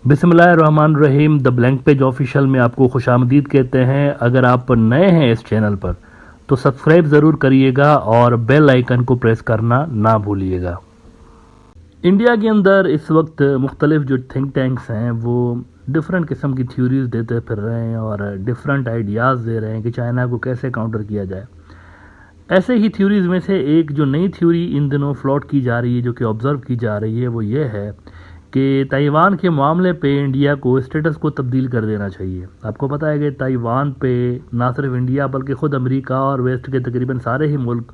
बिस्मिल्लाहिर्रहमानिर्रहीम। The blank page official में आपको खुशामदीद कहते हैं। अगर आप नए हैं इस चैनल पर तो सब्सक्राइब ज़रूर करिएगा और बेल आइकन को प्रेस करना ना भूलिएगा। इंडिया के अंदर इस वक्त मुख्तलिफ जो थिंक टैंक्स हैं वो डिफरेंट किस्म की थ्योरीज देते फिर रहे हैं और डिफरेंट आइडियाज़ दे रहे हैं कि चाइना को कैसे काउंटर किया जाए। ऐसे ही थ्योरीज में से एक जो नई थ्योरी इन दिनों फ्लोट की जा रही है, जो कि ऑब्ज़र्व की जा रही है, वो ये है कि ताइवान के मामले पे इंडिया को स्टेटस को तब्दील कर देना चाहिए। आपको पता है कि ताइवान पे ना सिर्फ इंडिया बल्कि ख़ुद अमेरिका और वेस्ट के तकरीबन सारे ही मुल्क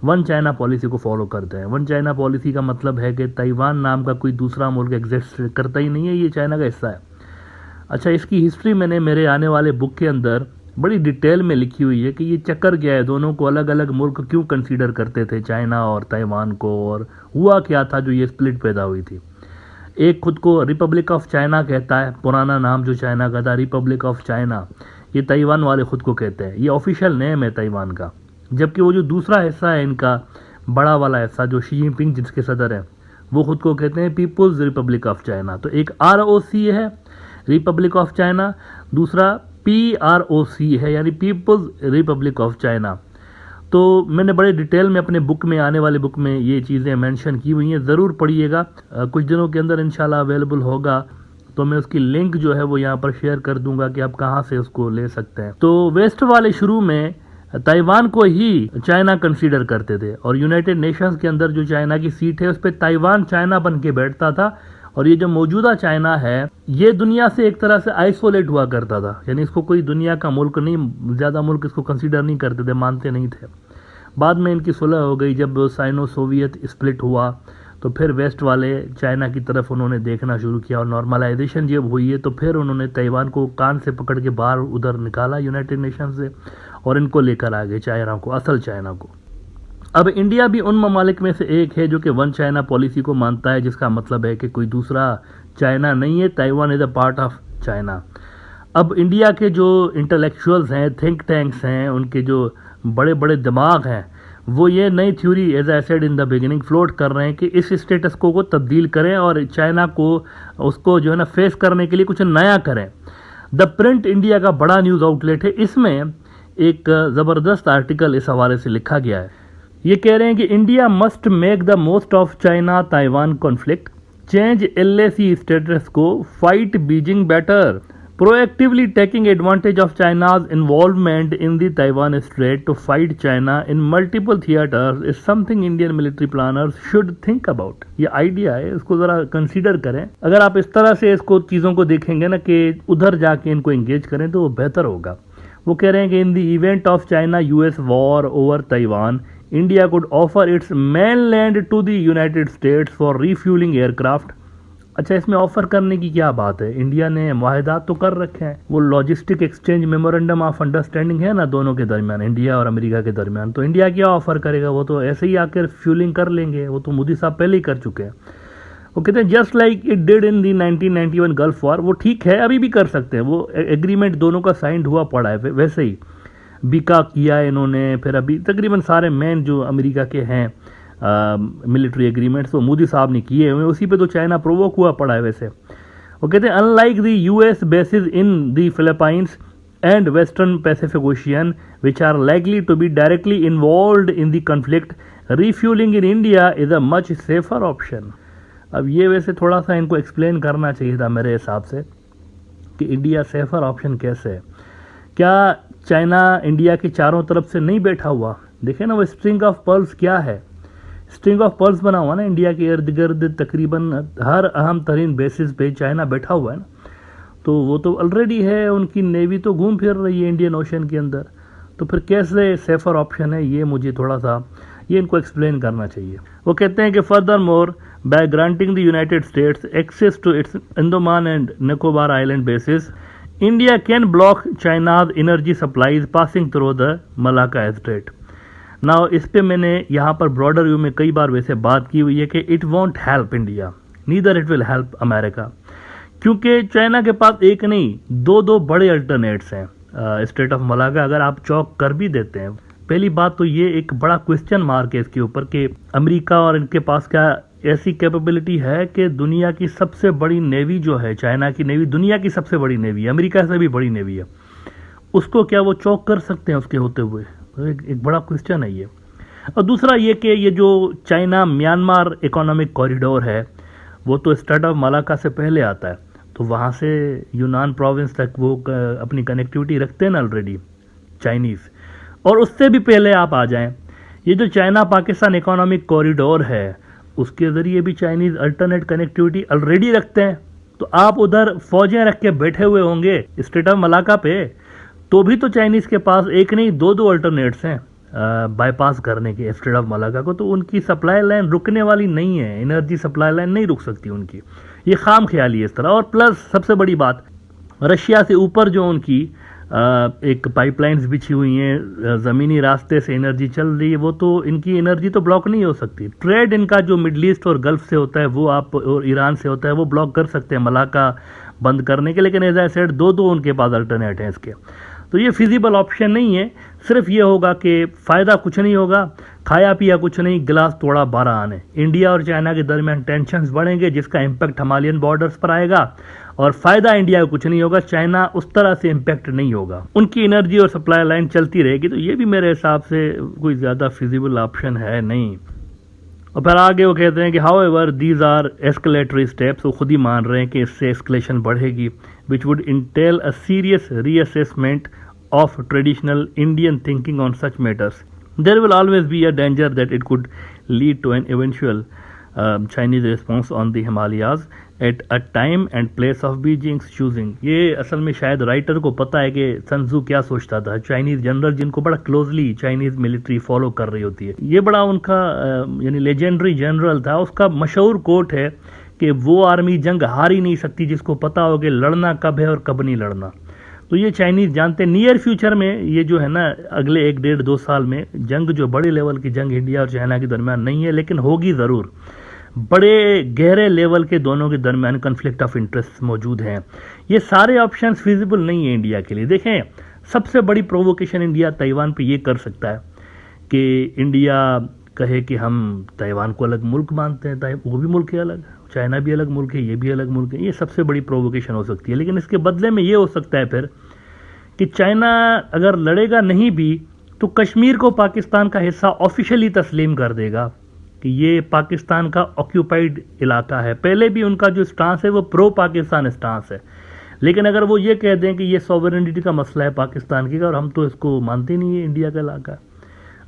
वन चाइना पॉलिसी को फॉलो करते हैं। वन चाइना पॉलिसी का मतलब है कि ताइवान नाम का कोई दूसरा मुल्क एग्जिस्ट करता ही नहीं है, ये चाइना का हिस्सा है। अच्छा, इसकी हिस्ट्री मैंने मेरे आने वाले बुक के अंदर बड़ी डिटेल में लिखी हुई है कि ये चक्कर क्या है, दोनों को अलग अलग मुल्क क्यों कंसीडर करते थे, चाइना और ताइवान को, और हुआ क्या था जो ये स्प्लिट पैदा हुई थी। एक खुद को रिपब्लिक ऑफ चाइना कहता है, पुराना नाम जो चाइना का था रिपब्लिक ऑफ चाइना, ये ताइवान वाले खुद को कहते हैं, ये ऑफिशियल नेम है ताइवान का। जबकि वो जो दूसरा हिस्सा है इनका, बड़ा वाला हिस्सा जो शी जिनपिंग जिसके सदर है, वो खुद को कहते हैं पीपुल्स रिपब्लिक ऑफ चाइना। तो एक ROC है रिपब्लिक ऑफ चाइना, दूसरा PROC है यानी पीपुल्स रिपब्लिक ऑफ चाइना। तो मैंने बड़े डिटेल में अपने बुक में, आने वाले बुक में ये चीज़ें मेंशन की हुई हैं, ज़रूर पढ़िएगा। कुछ दिनों के अंदर इंशाल्लाह अवेलेबल होगा तो मैं उसकी लिंक जो है वो यहाँ पर शेयर कर दूंगा कि आप कहाँ से उसको ले सकते हैं। तो वेस्ट वाले शुरू में ताइवान को ही चाइना कंसीडर करते थे और यूनाइटेड नेशंस के अंदर जो चाइना की सीट है उस पर ताइवान चाइना बन के बैठता था। और ये जो मौजूदा चाइना है ये दुनिया से एक तरह से आइसोलेट हुआ करता था, यानी इसको कोई दुनिया का मुल्क नहीं, ज़्यादा मुल्क इसको कंसीडर नहीं करते थे, मानते नहीं थे। बाद में इनकी सुलह हो गई, जब साइनो सोवियत स्प्लिट हुआ तो फिर वेस्ट वाले चाइना की तरफ उन्होंने देखना शुरू किया और नॉर्मलाइजेशन जब हुई है तो फिर उन्होंने ताइवान को कान से पकड़ के बाहर उधर निकाला यूनाइटेड नेशन से और इनको लेकर आ गए चाइना को, असल चाइना को। अब इंडिया भी उन ममालिक में से एक है जो कि वन चाइना पॉलिसी को मानता है, जिसका मतलब है कि कोई दूसरा चाइना नहीं है, Taiwan is a part of China. अब इंडिया के जो इंटेलेक्चुअल्स हैं, थिंक टैंक्स हैं, उनके जो बड़े बड़े दिमाग हैं, वो ये नई theory as I said in the beginning float कर रहे हैं कि इस स्टेटस को तब्दील करें और चाइना को उसको जो है ना फेस करने के लिए कुछ नया करें। द प्रिंट इंडिया का बड़ा न्यूज़ आउटलेट है, इसमें एक ज़बरदस्त आर्टिकल इस हवाले से लिखा गया है। ये कह रहे हैं कि India must make the most of China Taiwan conflict, change LAC status को, fight Beijing better, proactively taking advantage of China's involvement in the Taiwan Strait to fight China in multiple theaters is something Indian military planners should think about। ये idea है, इसको ज़रा consider करें। अगर आप इस तरह से इसको चीज़ों को देखेंगे ना कि उधर जाके इनको एंगेज करें तो वो बेहतर होगा। वो कह रहे हैं कि in the event of China US war over Taiwan, India could offer its mainland to the United States for refuelling aircraft. अच्छा, इसमें ऑफर करने की क्या बात है, इंडिया ने मुआहदात तो कर रखे हैं, वो logistic exchange memorandum of understanding है ना दोनों के दरमियान, इंडिया और अमेरिका के दरमियान। तो इंडिया क्या ऑफर करेगा, वो तो ऐसे ही आकर फ्यूलिंग कर लेंगे, वो तो मोदी साहब पहले ही कर चुके हैं। वो कहते हैं just like it did in the 1991 gulf war. वो ठीक है, अभी भी कर सकते हैं, वो एग्रीमेंट दोनों का साइंड हुआ पड़ा है, वैसे ही बीका किया है इन्होंने। फिर अभी तकरीबन सारे मेन जो अमेरिका के हैं मिलिट्री एग्रीमेंट्स वो मोदी साहब ने किए हुए, उसी पे तो चाइना प्रोवोक हुआ पड़ा है वैसे। वो कहते हैं unlike the US bases in the Philippines and western Pacific Ocean which are likely to be directly involved in the conflict, refuelling in India is a much safer option. अब ये वैसे थोड़ा सा इनको एक्सप्लेन करना चाहिए था मेरे हिसाब से कि इंडिया सेफर ऑप्शन कैसे है। क्या चाइना इंडिया के चारों तरफ से नहीं बैठा हुआ? देखें ना, वो स्ट्रिंग ऑफ पर्ल्स क्या है, स्ट्रिंग ऑफ पर्ल्स बना हुआ ना इंडिया के इर्द गिर्द, तकरीबन हर अहम तरीन बेसिस पे चाइना बैठा हुआ है ना। तो वो तो ऑलरेडी है, उनकी नेवी तो घूम फिर रही है इंडियन ओशन के अंदर, तो फिर कैसे सेफर ऑप्शन है, ये मुझे थोड़ा सा ये इनको एक्सप्लेन करना चाहिए। वो कहते हैं कि furthermore by granting the United States access to its Andaman and Nicobar island bases, India can block China's energy supplies passing through the Malacca Strait. Now इस पे मैंने यहाँ पर ब्रॉडर व्यू में कई बार वैसे बात की हुई है कि it won't help India, neither it will help America, क्योंकि चाइना के पास एक नहीं दो बड़े अल्टरनेट्स हैं। स्ट्रेट ऑफ मलाक्का अगर आप चौक कर भी देते हैं, पहली बात तो ये एक बड़ा क्वेश्चन मार्क है इसके ऊपर कि अमेरिका और इनके पास क्या ऐसी कैपेबिलिटी है कि दुनिया की सबसे बड़ी नेवी जो है, चाइना की नेवी दुनिया की सबसे बड़ी नेवी है, अमेरिका से भी बड़ी नेवी है, उसको क्या वो चौक कर सकते हैं उसके होते हुए? तो एक बड़ा क्वेश्चन है ये। और दूसरा ये कि ये जो चाइना म्यांमार इकोनॉमिक कॉरिडोर है वो तो स्ट्रेट ऑफ मलाक्का से पहले आता है, तो वहाँ से यूनान प्रोविंस तक वो अपनी कनेक्टिविटी रखते हैं ना ऑलरेडी चाइनीज़, और उससे भी पहले आप आ जाएं, ये जो चाइना पाकिस्तान इकोनॉमिक कॉरिडोर है उसके ज़रिए भी चाइनीज़ अल्टरनेट कनेक्टिविटी ऑलरेडी रखते हैं। तो आप उधर फौजें रख के बैठे हुए होंगे स्ट्रेट ऑफ मलाक्का पे, तो भी तो चाइनीज़ के पास एक नहीं दो अल्टरनेट्स हैं बाईपास करने के स्ट्रेट ऑफ मलाक्का को। तो उनकी सप्लाई लाइन रुकने वाली नहीं है, एनर्जी सप्लाई लाइन नहीं रुक सकती उनकी, ये खाम ख्याली है इस तरह। और प्लस सबसे बड़ी बात, रशिया से ऊपर जो उनकी एक पाइपलाइंस बिछी हुई हैं, ज़मीनी रास्ते से एनर्जी चल रही है, वो तो इनकी एनर्जी तो ब्लॉक नहीं हो सकती। ट्रेड इनका जो मिडल ईस्ट और गल्फ से होता है वो आप, और ईरान से होता है वो ब्लॉक कर सकते हैं मलाक्का बंद करने के, लेकिन एज आई सेड दो उनके पास अल्टरनेट हैं इसके। तो ये फिजिबल ऑप्शन नहीं है। सिर्फ ये होगा कि फ़ायदा कुछ नहीं होगा, खाया पिया कुछ नहीं, गिलास तोड़ा 12 आने। इंडिया और चाइना के दरमियान टेंशन्स बढ़ेंगे जिसका इम्पैक्ट हिमालयन बॉर्डर्स पर आएगा, और फ़ायदा इंडिया को कुछ नहीं होगा, चाइना उस तरह से इम्पैक्ट नहीं होगा, उनकी एनर्जी और सप्लाई लाइन चलती रहेगी। तो ये भी मेरे हिसाब से कोई ज़्यादा फिजिबल ऑप्शन है नहीं। और फिर आगे वो कहते हैं कि however these are escalatory steps, वो खुद ही मान रहे हैं कि इससे एस्केलेशन बढ़ेगी, which would entail a serious reassessment of traditional Indian thinking on such matters. There will always be a danger that it could lead to an eventual Chinese response on the Himalayas at a time and place of Beijing's choosing. ये असल में शायद writer को पता है कि सन Tzu क्या सोचता था, चाइनीज जनरल जिनको बड़ा क्लोजली चाइनीज मिलिट्री फॉलो कर रही होती है, ये बड़ा उनका यानी लेजेंडरी जनरल था। उसका मशहूर कोट है कि वो आर्मी जंग हार ही नहीं सकती जिसको पता हो कि लड़ना कब है और कब नहीं लड़ना। तो ये चाइनीज जानते हैं नियर फ्यूचर में ये जो है ना अगले 1-1.5-2 साल में जंग, जो बड़े लेवल की जंग इंडिया और चाइना के दरमियान नहीं है, लेकिन होगी ज़रूर। बड़े गहरे लेवल के दोनों के दरमियान कन्फ्लिक्ट ऑफ इंटरेस्ट मौजूद हैं। ये सारे ऑप्शंस फिजिबल नहीं है इंडिया के लिए। देखें, सबसे बड़ी प्रोवोकेशन इंडिया ताइवान पे ये कर सकता है कि इंडिया कहे कि हम ताइवान को अलग मुल्क मानते हैं, वो भी मुल्क है अलग, चाइना भी अलग मुल्क है, ये भी अलग मुल्क है। ये सबसे बड़ी प्रोवोकेशन हो सकती है। लेकिन इसके बदले में ये हो सकता है फिर कि चाइना अगर लड़ेगा नहीं भी तो कश्मीर को पाकिस्तान का हिस्सा ऑफिशियली तस्लीम कर देगा कि ये पाकिस्तान का ऑक्यूपाइड इलाका है। पहले भी उनका जो स्टांस है वो प्रो पाकिस्तान स्टांस है, लेकिन अगर वो ये कह दें कि ये सॉवरेनिटी का मसला है पाकिस्तान की और हम तो इसको मानते नहीं है इंडिया का इलाका।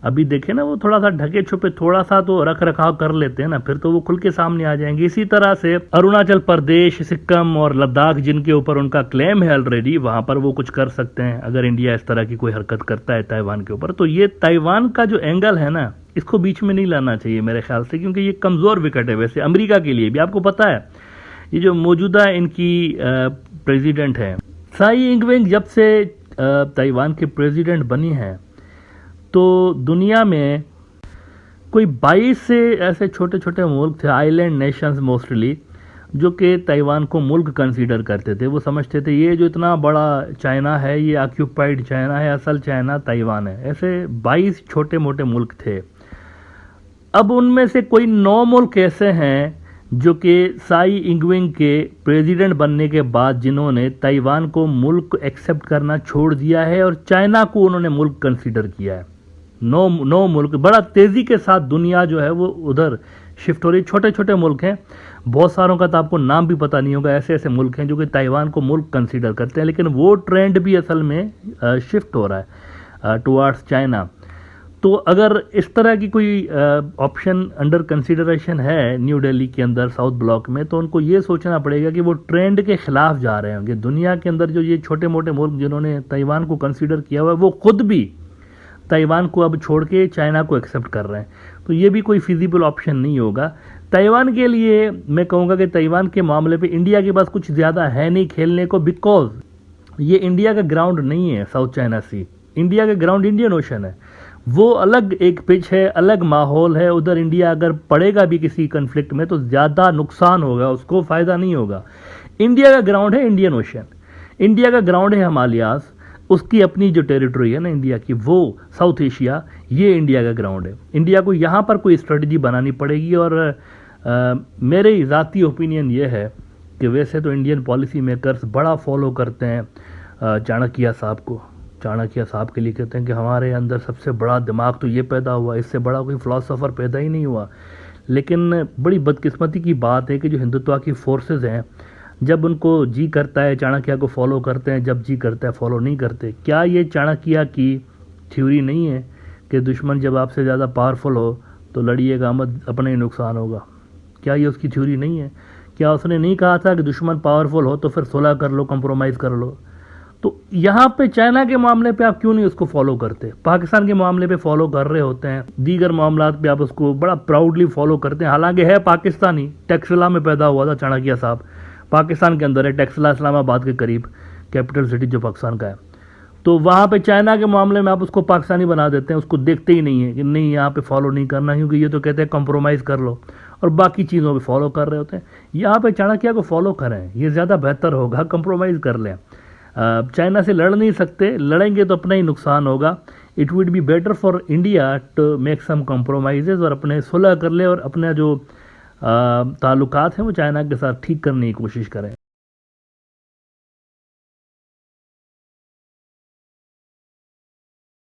अभी देखें ना, वो थोड़ा सा ढके छुपे थोड़ा सा तो रख रखाव कर लेते हैं ना, फिर तो वो खुल के सामने आ जाएंगे। इसी तरह से अरुणाचल प्रदेश, सिक्किम और लद्दाख जिनके ऊपर उनका क्लेम है ऑलरेडी, वहां पर वो कुछ कर सकते हैं अगर इंडिया इस तरह की कोई हरकत करता है ताइवान के ऊपर। तो ये ताइवान का जो एंगल है ना, इसको बीच में नहीं लाना चाहिए मेरे ख्याल से, क्योंकि ये कमज़ोर विकेट है वैसे अमेरिका के लिए भी। आपको पता है ये जो मौजूदा इनकी प्रेसिडेंट है साई इंगवेंग, जब से ताइवान के प्रेसिडेंट बनी हैं तो दुनिया में कोई 22 से ऐसे छोटे छोटे मुल्क थे, आइलैंड नेशंस मोस्टली, जो कि ताइवान को मुल्क कंसीडर करते थे। वो समझते थे ये जो इतना बड़ा चाइना है ये ऑक्यूपाइड चाइना है, असल चाइना ताइवान है। ऐसे 22 छोटे मोटे मुल्क थे। अब उनमें से कोई 9 मुल्क ऐसे हैं जो कि साई इंगवेंग के प्रेसिडेंट बनने के बाद जिन्होंने ताइवान को मुल्क एक्सेप्ट करना छोड़ दिया है और चाइना को उन्होंने मुल्क कंसीडर किया है। 9 मुल्क, बड़ा तेज़ी के साथ दुनिया जो है वो उधर शिफ्ट हो रही। छोटे छोटे मुल्क हैं, बहुत सारों का तो आपको नाम भी पता नहीं होगा। ऐसे ऐसे मुल्क हैं जो कि ताइवान को मुल्क कंसीडर करते हैं, लेकिन वो ट्रेंड भी असल में शिफ्ट हो रहा है टुवार्ड्स चाइना। तो अगर इस तरह की कोई ऑप्शन अंडर कंसीडरेशन है न्यू दिल्ली के अंदर साउथ ब्लॉक में, तो उनको ये सोचना पड़ेगा कि वो ट्रेंड के खिलाफ जा रहे होंगे। दुनिया के अंदर जो ये छोटे मोटे मुल्क जिन्होंने ताइवान को कंसीडर किया हुआ है, वो खुद भी ताइवान को अब छोड़ के चाइना को एक्सेप्ट कर रहे हैं। तो ये भी कोई फिजिबल ऑप्शन नहीं होगा ताइवान के लिए। मैं कहूँगा कि ताइवान के मामले पे इंडिया के पास कुछ ज़्यादा है नहीं खेलने को, बिकॉज ये इंडिया का ग्राउंड नहीं है साउथ चाइना सी। इंडिया का ग्राउंड इंडियन ओशन है, वो अलग एक पिच है, अलग माहौल है। उधर इंडिया अगर पड़ेगा भी किसी कन्फ्लिक्ट में तो ज़्यादा नुकसान होगा, उसको फ़ायदा नहीं होगा। इंडिया का ग्राउंड है इंडियन ओशन, इंडिया का ग्राउंड है हिमालयाज, उसकी अपनी जो टेरिटरी है ना इंडिया की, वो साउथ एशिया, ये इंडिया का ग्राउंड है। इंडिया को यहाँ पर कोई स्ट्रेटजी बनानी पड़ेगी और मेरे ज़ाती ओपिनियन ये है कि वैसे तो इंडियन पॉलिसी मेकर्स बड़ा फॉलो करते हैं चाणक्य साहब को। चाणक्य साहब के लिए कहते हैं कि हमारे अंदर सबसे बड़ा दिमाग तो ये पैदा हुआ, इससे बड़ा कोई फ़िलासफ़र पैदा ही नहीं हुआ। लेकिन बड़ी बदकिस्मती की बात है कि जो हिंदुत्व की फोर्सेस हैं, जब उनको जी करता है चाणक्य को फॉलो करते हैं, जब जी करता है फॉलो नहीं करते। क्या ये चाणक्य की थ्योरी नहीं है कि दुश्मन जब आपसे ज़्यादा पावरफुल हो तो लड़िएगा मत, अपना ही नुकसान होगा? क्या ये उसकी थ्योरी नहीं है? क्या उसने नहीं कहा था कि दुश्मन पावरफुल हो तो फिर सुलह कर लो, कंप्रोमाइज़ कर लो? तो यहाँ पे चाइना के मामले पे आप क्यों नहीं उसको फॉलो करते? पाकिस्तान के मामले पे फॉलो कर रहे होते हैं, दीगर मामलात पे आप उसको बड़ा प्राउडली फॉलो करते हैं। हालांकि है पाकिस्तानी, टेक्सला में पैदा हुआ था चाणक्य साहब, पाकिस्तान के अंदर है, टेक्सला इस्लामाबाद के करीब कैपिटल सिटी जो पाकिस्तान का है। तो वहाँ पे चाइना के मामले में आप उसको पाकिस्तानी बना देते हैं, उसको देखते ही नहीं है कि नहीं यहाँ पे फॉलो नहीं करना, क्योंकि ये तो कहते हैं कंप्रोमाइज़ कर लो, और बाकी चीज़ों पे फॉलो कर रहे होते हैं। यहाँ पे चाणक्य को फॉलो करें, ये ज़्यादा बेहतर होगा, कंप्रोमाइज़ कर लें। चाइना से लड़ नहीं सकते, लड़ेंगे तो अपना ही नुकसान होगा। It would be better for India to make some compromise और अपने सुलह कर ले और अपने जो ताल्लुकात हैं वो चाइना के साथ ठीक करने की कोशिश करें।